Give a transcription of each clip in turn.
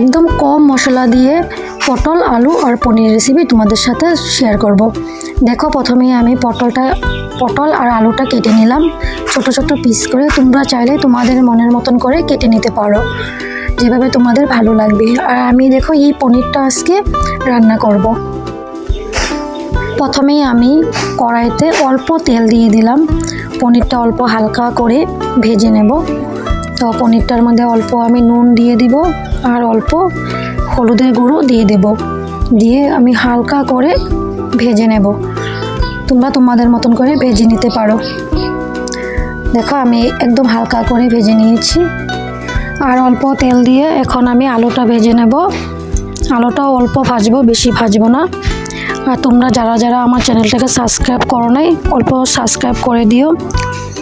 একদম কম মশলা দিয়ে পটল আলু আর পনির রেসিপি তোমাদের সাথে শেয়ার করব। দেখো প্রথমেই আমি পটল আর আলুটা কেটে নিলাম ছোট ছোট পিস করে। তোমরা চাইলে তোমাদের মনের মতন করে কেটে নিতে পারো, যেভাবে তোমাদের ভালো লাগবে। আর আমি দেখো এই পনিরটা আজকে রান্না করব। প্রথমেই আমি কড়াইতে অল্প তেল দিয়ে দিলাম, পনিরটা অল্প হালকা করে ভেজে নেব। তো পনিরটার মধ্যে অল্প আমি নুন দিয়ে দিব আর অল্প হলুদের গুঁড়ো দিয়ে দেব, দিয়ে আমি হালকা করে ভেজে নেব। তোমরা তোমাদের মতন করে ভেজে নিতে পারো। দেখো আমি একদম হালকা করে ভেজে নিয়েছি। আর অল্প তেল দিয়ে এখন আমি আলুটা ভেজে নেব। আলুটাও অল্প ভাজবো, বেশি ভাজবো না। আর তোমরা যারা যারা আমার চ্যানেলটাকে সাবস্ক্রাইব করো নাই, অল্প সাবস্ক্রাইব করে দিও,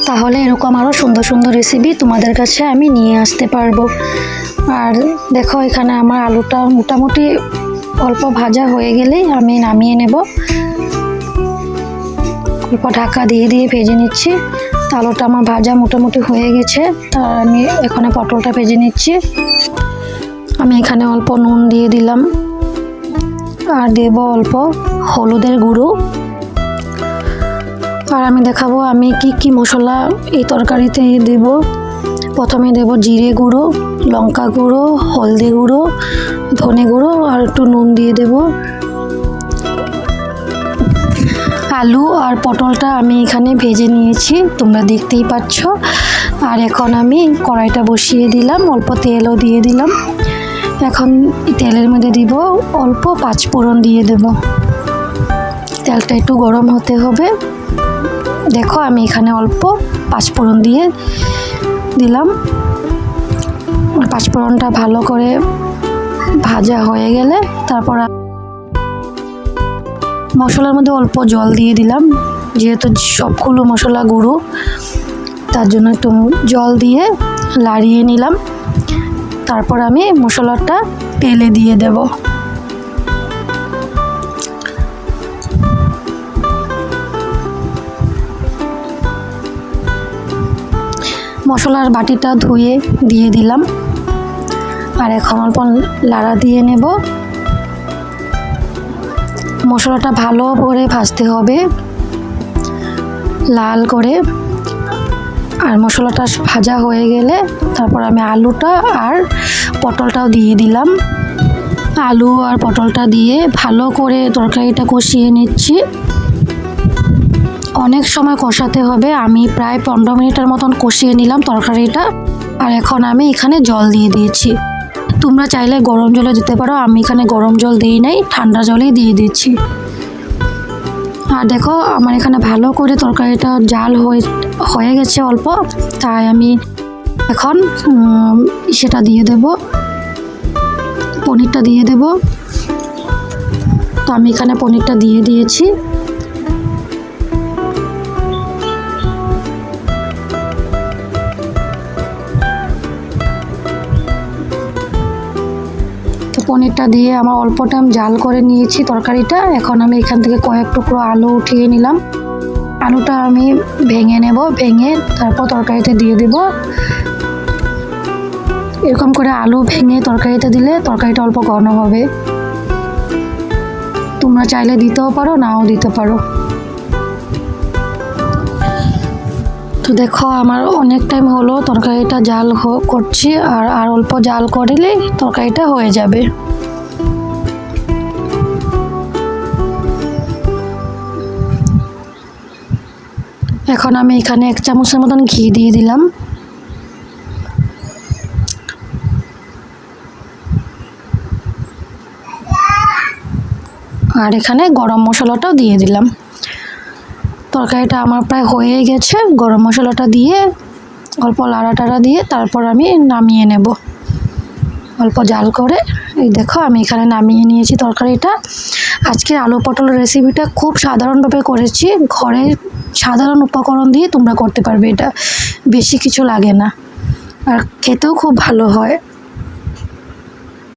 তাহলে এরকম আরও সুন্দর সুন্দর রেসিপি তোমাদের কাছে আমি নিয়ে আসতে পারবো। আর দেখো এখানে আমার আলুটা মোটামুটি অল্প ভাজা হয়ে গেলেই আমি নামিয়ে নেব। অল্প ঢাকা দিয়ে দিয়ে ভেজে নিচ্ছি। আলুটা আমার ভাজা মোটামুটি হয়ে গেছে, তা আমি এখানে পটলটা ভেজে নিচ্ছি। আমি এখানে অল্প নুন দিয়ে দিলাম আর দেব অল্প হলুদের গুঁড়ো। আর আমি দেখাবো আমি কি মশলা এই তরকারিতে দেব। প্রথমে দেব জিরে গুঁড়ো, লঙ্কা গুঁড়ো, হলদি গুঁড়ো, ধনে গুঁড়ো আর একটু নুন দিয়ে দেব। আলু আর পটলটা আমি এখানে ভেজে নিয়েছি, তোমরা দেখতেই পাচ্ছ। আর এখন আমি কড়াইটা বসিয়ে দিলাম, অল্প তেলও দিয়ে দিলাম। এখন তেলের মধ্যে দিব অল্প পাঁচফোড়ন দিয়ে দেব। তেলটা একটু গরম হতে হবে। দেখো আমি এখানে অল্প পাঁচফোড়ন দিয়ে দিলাম। পাঁচফোড়নটা ভালো করে ভাজা হয়ে গেলে তারপর মশলার মধ্যে অল্প জল দিয়ে দিলাম, যেহেতু সবগুলো মশলা গুঁড়ো, তার জন্য একটু জল দিয়ে লাড়িয়ে নিলাম। তারপর আমি মশলাটা তেলে দিয়ে দেব। মশলার বাটিটা ধুয়ে দিয়ে দিলাম। আর এখন অল্প লাড়া দিয়ে নেব। মশলাটা ভালো করে ভাজতে হবে, লাল করে। আর মশলাটা ভাজা হয়ে গেলে তারপর আমি আলুটা আর পটলটাও দিয়ে দিলাম। আলু আর পটলটা দিয়ে ভালো করে তরকারিটা কষিয়ে নিচ্ছি। অনেক সময় কষাতে হবে, আমি প্রায় 15 মিনিটের মতন কষিয়ে নিলাম তরকারিটা। আর এখন আমি এখানে জল দিয়ে দিয়েছি। তোমরা চাইলে গরম জলে দিতে পারো, আমি এখানে গরম জল দিই নাই, ঠান্ডা জলেই দিয়ে দিচ্ছি। আর দেখো আমার এখানে ভালো করে তরকারিটা জাল হয়ে গেছে অল্প, তাই আমি এখন সেটা দিয়ে দেব, পনিরটা দিয়ে দেব। তো আমি এখানে পনিরটা দিয়ে দিয়েছি। পনিরটা দিয়ে আমার অল্প টাইম জাল করে নিয়েছি তরকারিটা। এখন আমি এখান থেকে কয়েক টুকরো আলু উঠিয়ে নিলাম। আলুটা আমি ভেঙে নেব, ভেঙে তারপর তরকারিতে দিয়ে দেব। এরকম করে আলু ভেঙে তরকারিতে দিলে তরকারিটা অল্প ঘন হবে। তোমরা চাইলে দিতেও পারো, নাও দিতে পারো। তো দেখো আমার অনেক টাইম হলো তরকারিটা জাল করছি, আর অল্প জাল করলেই তরকারিটা হয়ে যাবে। এখন আমি এখানে 1 চামচের মতন ঘি দিয়ে দিলাম। আর এখানে গরম মশলাটাও দিয়ে দিলাম। তরকারিটা আমার প্রায় হয়ে গেছে। গরম মশলাটা দিয়ে অল্প লাড়া দিয়ে তারপর আমি নামিয়ে নেব অল্প জাল করে। এই দেখো আমি এখানে নামিয়ে নিয়েছি তরকারিটা। আজকের আলু পটলের রেসিপিটা খুব সাধারণভাবে করেছি, ঘরে সাধারণ উপকরণ দিয়ে তোমরা করতে পারবে। এটা বেশি কিছু লাগে না, আর খেতেও খুব ভালো হয়।